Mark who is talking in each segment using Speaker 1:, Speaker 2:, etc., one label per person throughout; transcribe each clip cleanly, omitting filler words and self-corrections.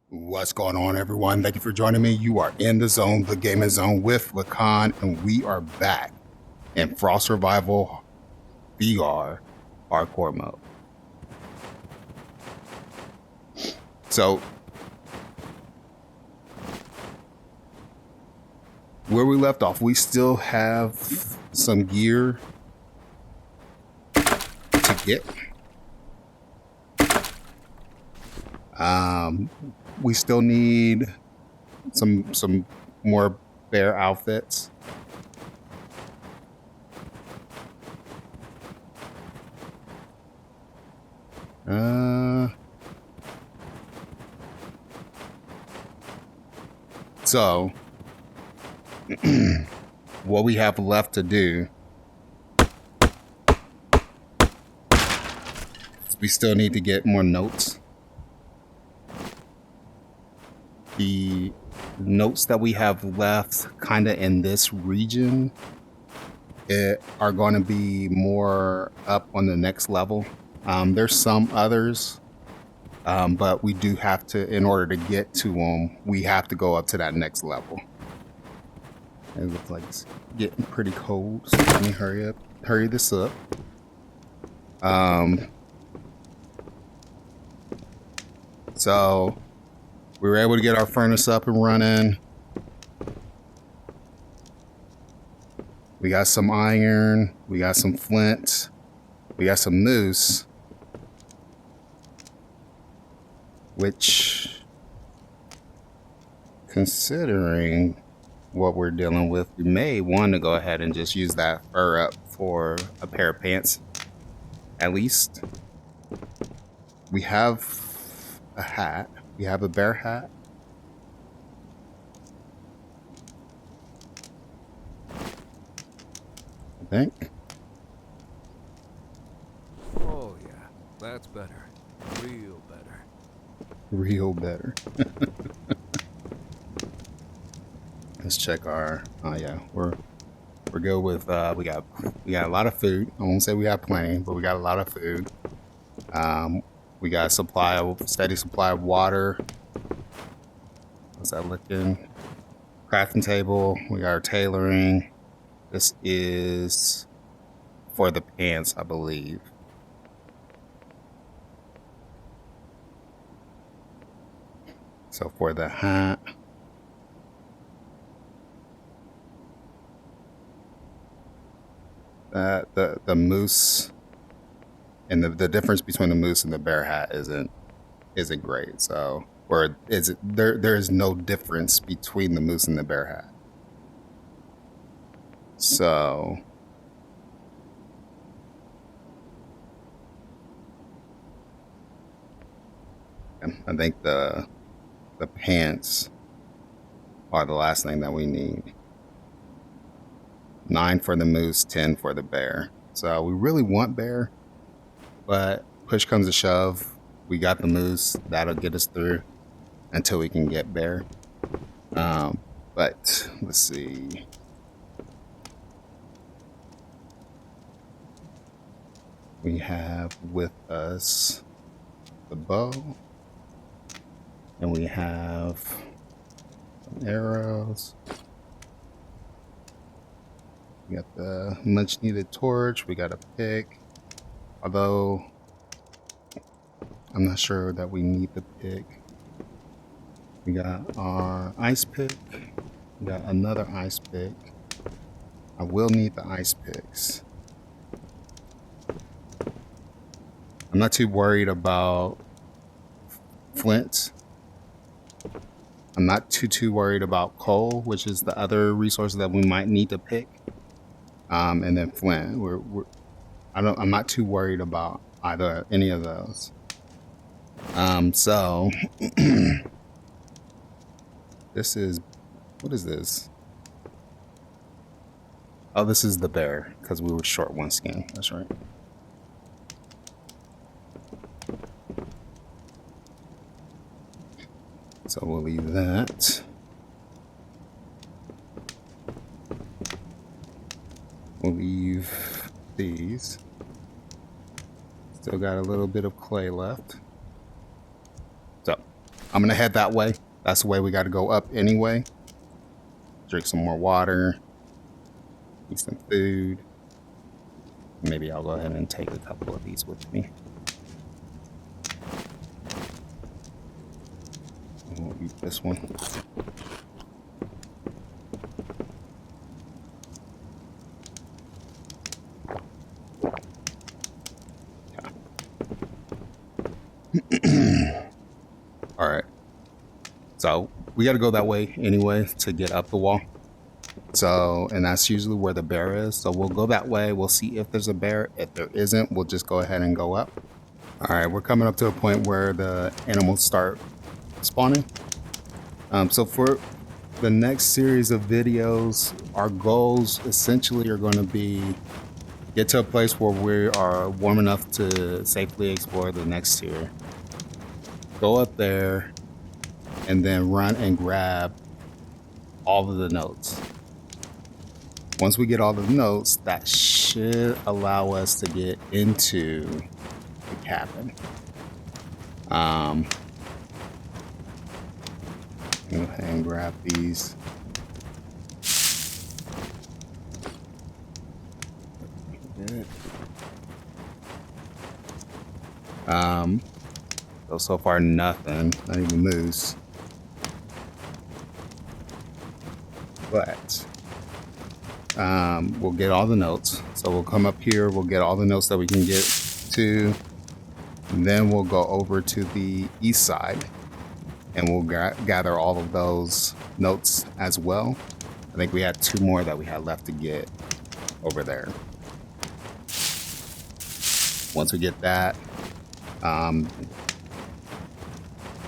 Speaker 1: What's going on, everyone? Thank you for joining me. You are in the zone, the gaming zone with Lacan, and we are back in Frost Survival VR hardcore mode. So, where we left off, we still have some gear to get. We still need some more bear outfits. So what we have left to do is we still need to get more notes. The notes that we have left kind of in this region are going to be more up on the next level. There's some others, but we do have to, in order to get to them, we have to go up to that next level. It looks like it's getting pretty cold, so let me hurry this up. So we were able to get our furnace up and running. We got some iron, we got some flint, we got some moose, which, considering what we're dealing with, we may want to go ahead and just use that fur up for a pair of pants, at least. We have a hat. We have a bear hat. I think.
Speaker 2: Oh yeah, that's better. Real better.
Speaker 1: Real better. Let's check our. Oh yeah, we're good with. We got a lot of food. I won't say we got plenty, but we got a lot of food. We got a steady supply of water. What's that looking? Crafting table. We got our tailoring. This is for the pants, I believe. So for the hat. The moose and the difference between the moose and the bear hat isn't great. So, or is it there is no difference between the moose and the bear hat. So I think the pants are the last thing that we need. 9 for the moose, 10 for the bear. So we really want bear, but push comes to shove, we got the moose. That'll get us through until we can get bear. But let's see. We have with us the bow, and we have some arrows. We got the much needed torch. We got a pick, although I'm not sure that we need the pick. We got our ice pick. We got another ice pick. I will need the ice picks. I'm not too worried about flint. I'm not too worried about coal, which is the other resource that we might need to pick. And then flint. I'm not too worried about any of those. So what is this? Oh, this is the bear, because we were short one skin. That's right. So we'll leave that. We'll leave these. Still got a little bit of clay left. So I'm gonna head that way. That's the way we got to go up anyway. Drink some more water, eat some food. Maybe I'll go ahead and take a couple of these with me. We'll eat this one. All right. So we got to go that way anyway to get up the wall. So, and that's usually where the bear is. So we'll go that way. We'll see if there's a bear. If there isn't, we'll just go ahead and go up. All right, we're coming up to a point where the animals start spawning. So for the next series of videos, our goals essentially are going to be get to a place where we are warm enough to safely explore the next tier. Go up there and then run and grab all of the notes. Once we get all the notes, that should allow us to get into the cabin. Go ahead and grab these. So far nothing, not even moose. But we'll get all the notes. So we'll come up here, we'll get all the notes that we can get to. And then we'll go over to the east side and we'll gather all of those notes as well. I think we had 2 more that we had left to get over there. Once we get that,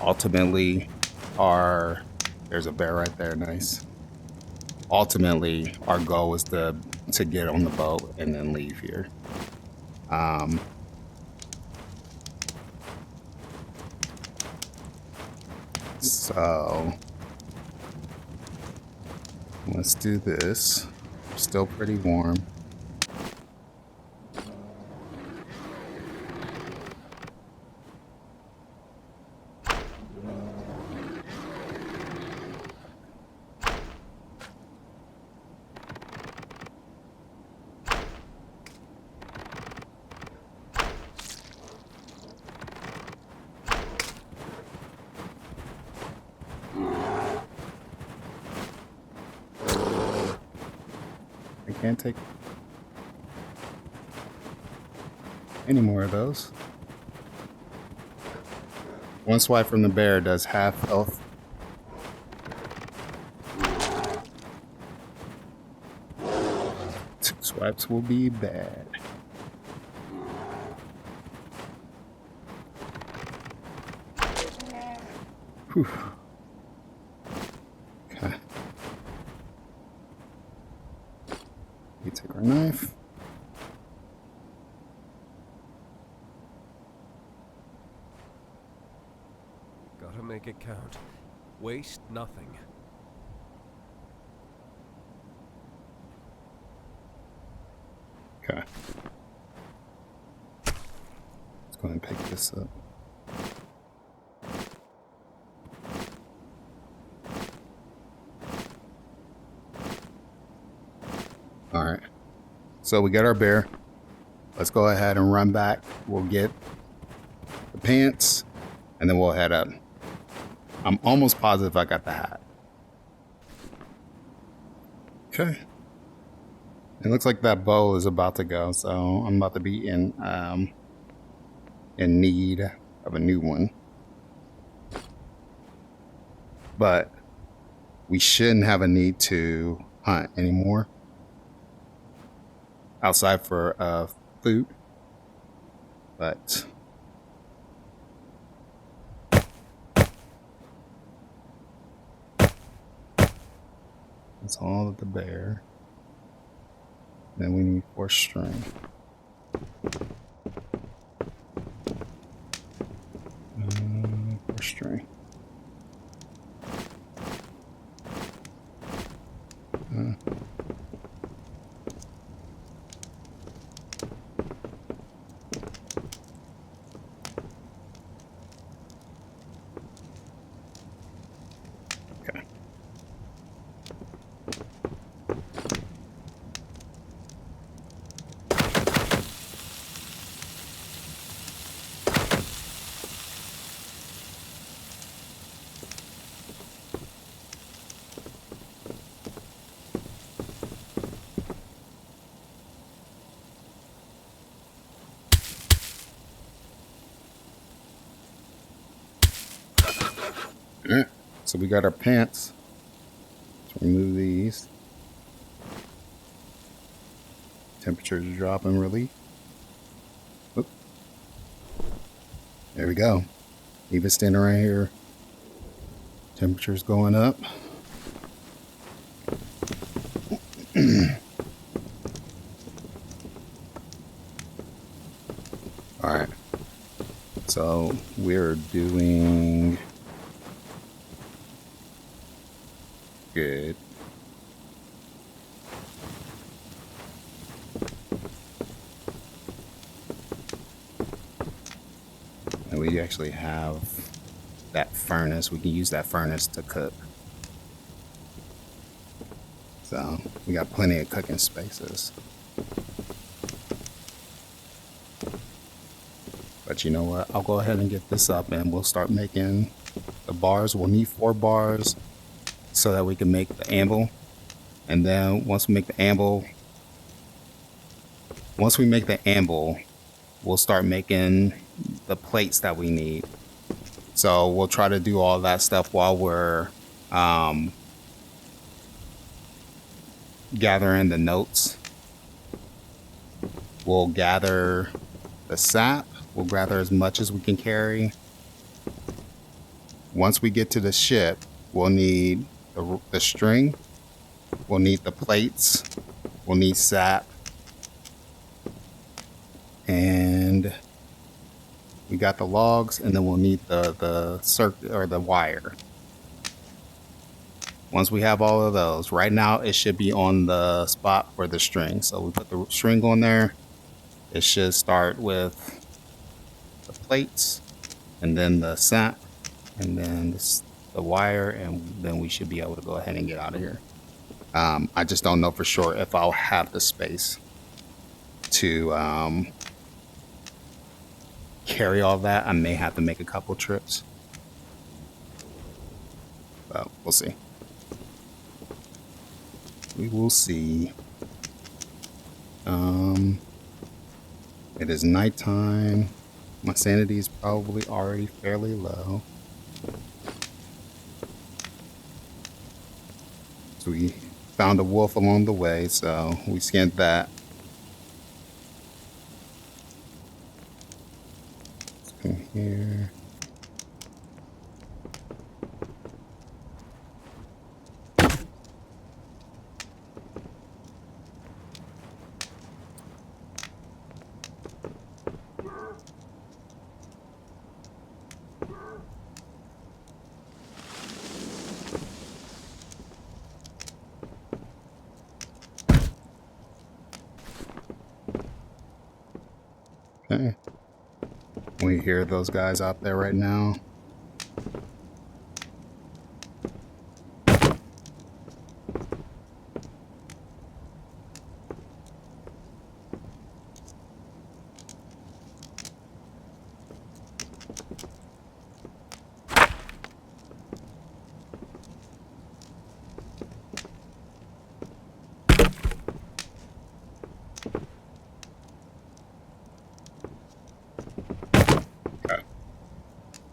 Speaker 1: ultimately there's a bear right there, nice. Ultimately, our goal is to get on the boat and then leave here. So let's do this. Still pretty warm. I can't take any more of those. One swipe from the bear does half health. Two swipes will be bad. Whew. Okay. We take our knife.
Speaker 2: Gotta make it count. Waste nothing.
Speaker 1: Okay. Let's go ahead and pick this up. All right. So we got our bear. Let's go ahead and run back. We'll get the pants and then we'll head up. I'm almost positive I got the hat. Okay. It looks like that bow is about to go, so I'm about to be in need of a new one. But we shouldn't have a need to hunt anymore outside for food. But that's all of the bear. Then we need 4 string. 4 string. So we got our pants. Let's remove these. Temperatures dropping really. Oop. There we go. Even standing right here. Temperatures going up. All right. So we're doing good. And we actually have that furnace. We can use that furnace to cook. So we got plenty of cooking spaces. But you know what? I'll go ahead and get this up and we'll start making the bars. We'll need 4 bars so that we can make the anvil. And then once we make the anvil, we'll start making the plates that we need. So we'll try to do all that stuff while we're gathering the notes. We'll gather the sap. We'll gather as much as we can carry. Once we get to the ship, we'll need the string. We'll need the plates. We'll need sap. And we got the logs, and then we'll need the circuit or the wire. Once we have all of those, right now it should be on the spot for the string. So we put the string on there. It should start with the plates, and then the sap, and then the wire, and then we should be able to go ahead and get out of here. I just don't know for sure if I'll have the space to carry all that. I may have to make a couple trips, but we'll see. We will see. It is nighttime. My sanity is probably already fairly low. So we found a wolf along the way, so we skinned that. Let's come here. Okay. We hear those guys out there right now.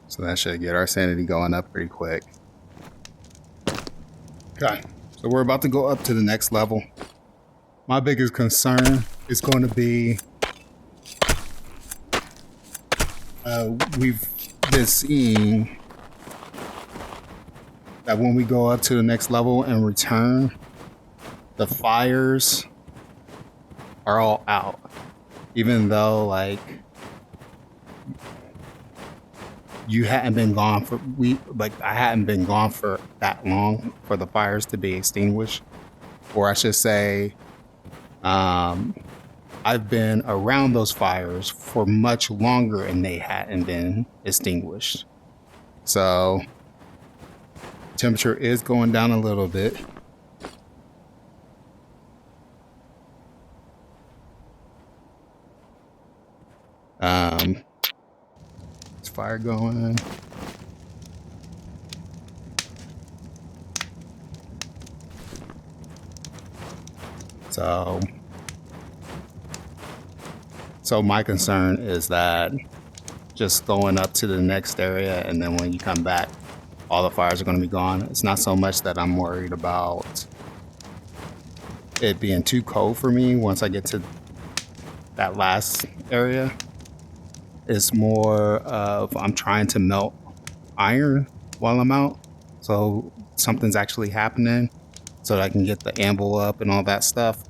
Speaker 1: So that should get our sanity going up pretty quick. Okay, so we're about to go up to the next level. My biggest concern is going to be we've been seeing that when we go up to the next level and return, the fires are all out. Even though, like, you hadn't been gone for I hadn't been gone for that long for the fires to be extinguished, or I should say, I've been around those fires for much longer and they hadn't been extinguished. So temperature is going down a little bit. Fire going. So my concern is that just going up to the next area, and then when you come back, all the fires are going to be gone. It's not so much that I'm worried about it being too cold for me once I get to that last area. It's more of I'm trying to melt iron while I'm out, so something's actually happening, so that I can get the anvil up and all that stuff.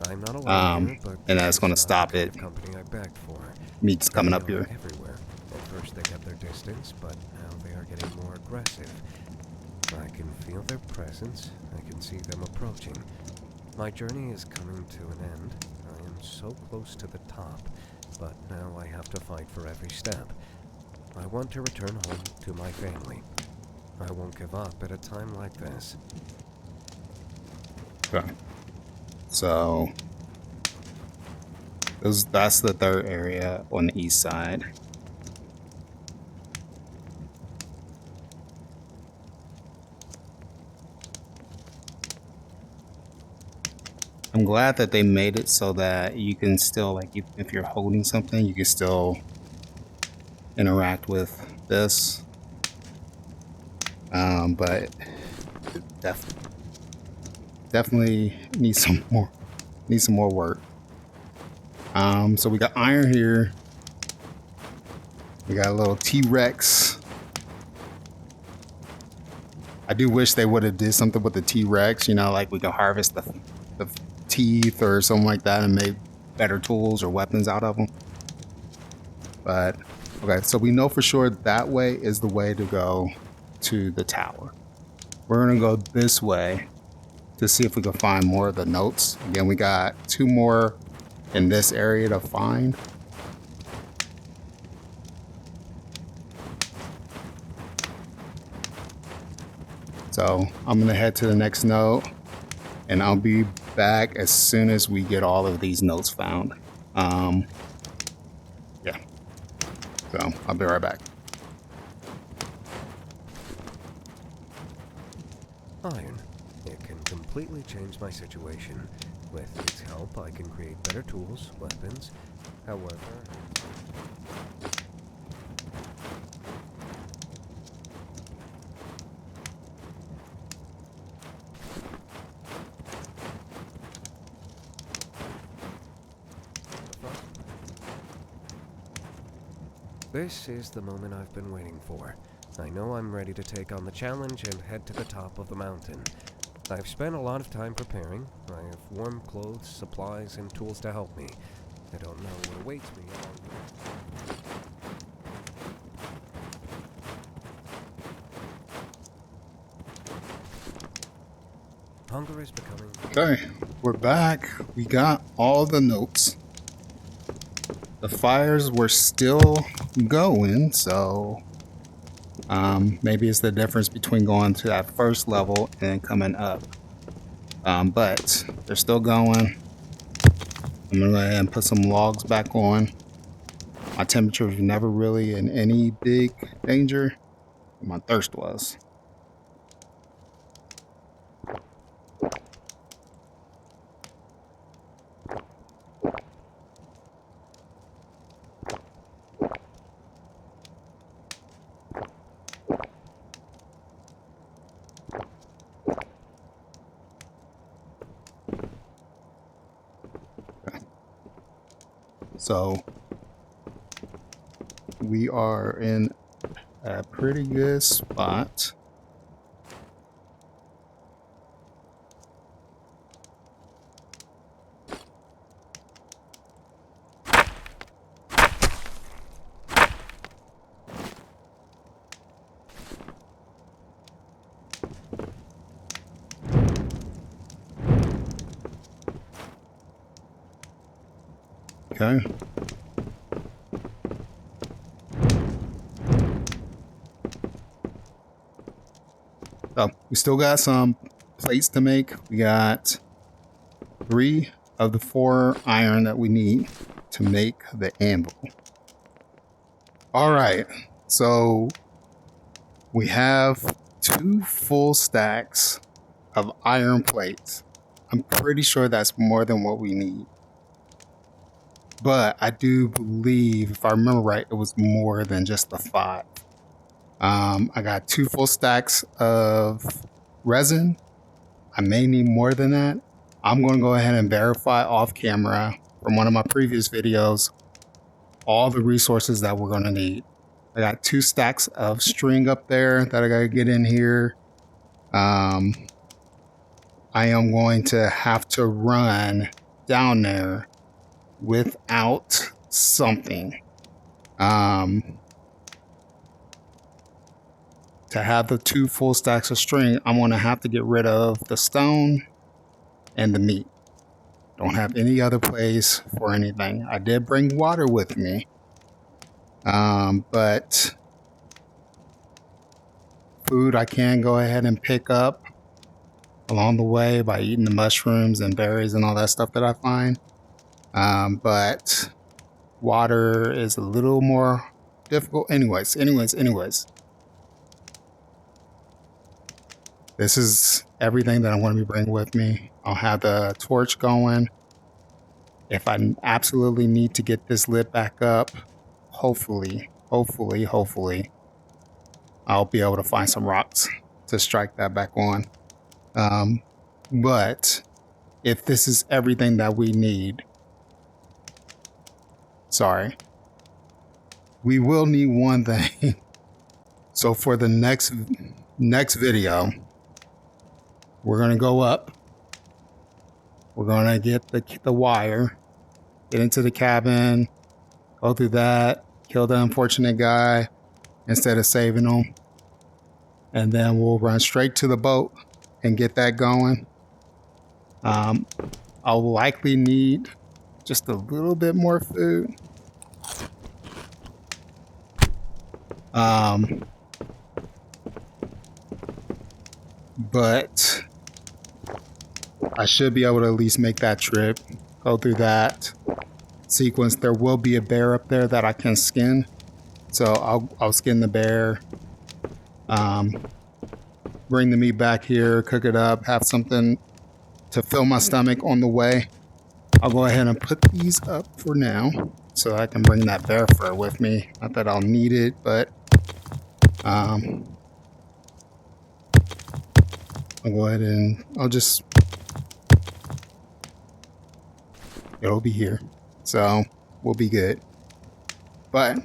Speaker 2: I'm not alone here, but
Speaker 1: And that's going to stop
Speaker 2: the
Speaker 1: it.
Speaker 2: company I begged for.
Speaker 1: Me just coming up
Speaker 2: They are
Speaker 1: here.
Speaker 2: everywhere. At first they kept their distance, but now they are getting more aggressive. I can feel their presence. I can see them approaching. My journey is coming to an end. I am so close to the top, but now I have to fight for every step. I want to return home to my family. I won't give up at a time like this.
Speaker 1: Okay. So that's the third area on the east side. I'm glad that they made it so that you can still, like, if you're holding something, you can still interact with this. But definitely needs some more work. So we got iron here. We got a little T-Rex. I do wish they would have did something with the T-Rex, you know, like we could harvest the teeth or something like that and made better tools or weapons out of them. But okay, so we know for sure that way is the way to go to the tower. We're gonna go this way to see if we can find more of the notes. Again, we got 2 more in this area to find. So I'm gonna head to the next note, and I'll be back as soon as we get all of these notes found. Yeah, so I'll be right back.
Speaker 2: Iron. It can completely change my situation. With its help, I can create better tools, weapons. However... This is the moment I've been waiting for. I know I'm ready to take on the challenge and head to the top of the mountain. I've spent a lot of time preparing. I have warm clothes, supplies, and tools to help me. I don't know what awaits me along the way. Hunger is becoming...
Speaker 1: Okay, we're back. We got all the notes. The fires were still going, so maybe it's the difference between going to that first level and coming up. But they're still going. I'm gonna go ahead and put some logs back on. My temperature was never really in any big danger. My thirst was. So we are in a pretty good spot. Okay. So we still got some plates to make. We got 3 of the 4 iron that we need to make the anvil. All right. So we have 2 full stacks of iron plates. I'm pretty sure that's more than what we need. But I do believe, if I remember right, it was more than just the 5. I got 2 full stacks of resin. I may need more than that. I'm going to go ahead and verify off camera from one of my previous videos all the resources that we're going to need. I got 2 stacks of string up there that I got to get in here. I am going to have to run down there without something. To have the 2 full stacks of string, I'm going to have to get rid of the stone and the meat. Don't have any other place for anything. I did bring water with me, but food I can go ahead and pick up along the way by eating the mushrooms and berries and all that stuff that I find. But water is a little more difficult. Anyways. This is everything that I'm going to be bringing with me. I'll have the torch going. If I absolutely need to get this lit back up, hopefully, I'll be able to find some rocks to strike that back on. But if this is everything that we need, we will need one thing. So for the next video, we're going to go up. We're going to get the wire, get into the cabin, go through that, kill the unfortunate guy instead of saving him. And then we'll run straight to the boat and get that going. I'll likely need just a little bit more food. But I should be able to at least make that trip, go through that sequence. There will be a bear up there that I can skin, so I'll skin the bear, bring the meat back here, cook it up, have something to fill my stomach on the way. I'll go ahead and put these up for now so I can bring that bear fur with me. Not that I'll need it, but I'll go ahead and it'll be here, so we'll be good. But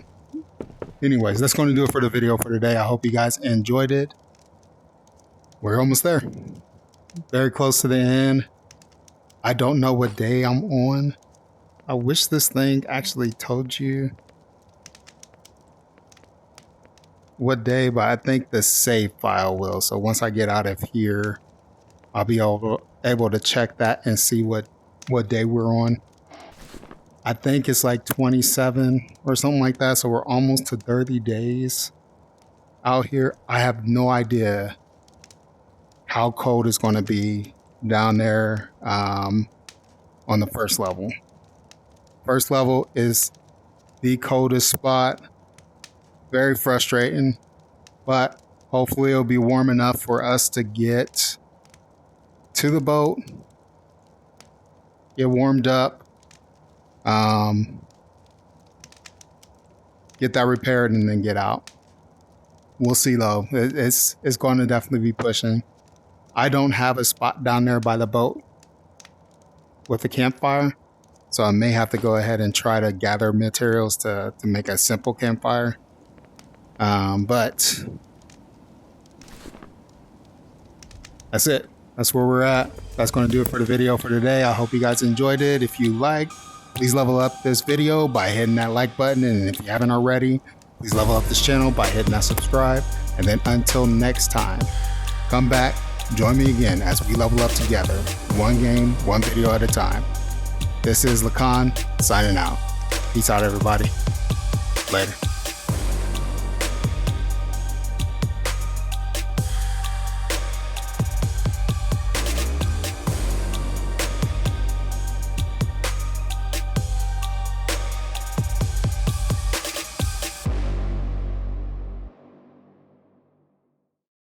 Speaker 1: anyways, that's going to do it for the video for today. I hope you guys enjoyed it. We're almost there, very close to the end. I don't know what day I'm on. I wish this thing actually told you what day, but I think the save file will. So once I get out of here, I'll be able to check that and see what day we're on. I think it's like 27 or something like that. So we're almost to 30 days out here. I have no idea how cold it's going to be down there on the first level. First level is the coldest spot. Very frustrating, but hopefully it'll be warm enough for us to get to the boat, get warmed up, get that repaired, and then get out. We'll see though. It's going to definitely be pushing. I don't have a spot down there by the boat with a campfire, so I may have to go ahead and try to gather materials to make a simple campfire. But that's it. That's where we're at. That's going to do it for the video for today. I hope you guys enjoyed it. If you like, please level up this video by hitting that like button. And if you haven't already, please level up this channel by hitting that subscribe. And then until next time, come back, join me again as we level up together. One game, one video at a time. This is Lacan signing out. Peace out, everybody. Later.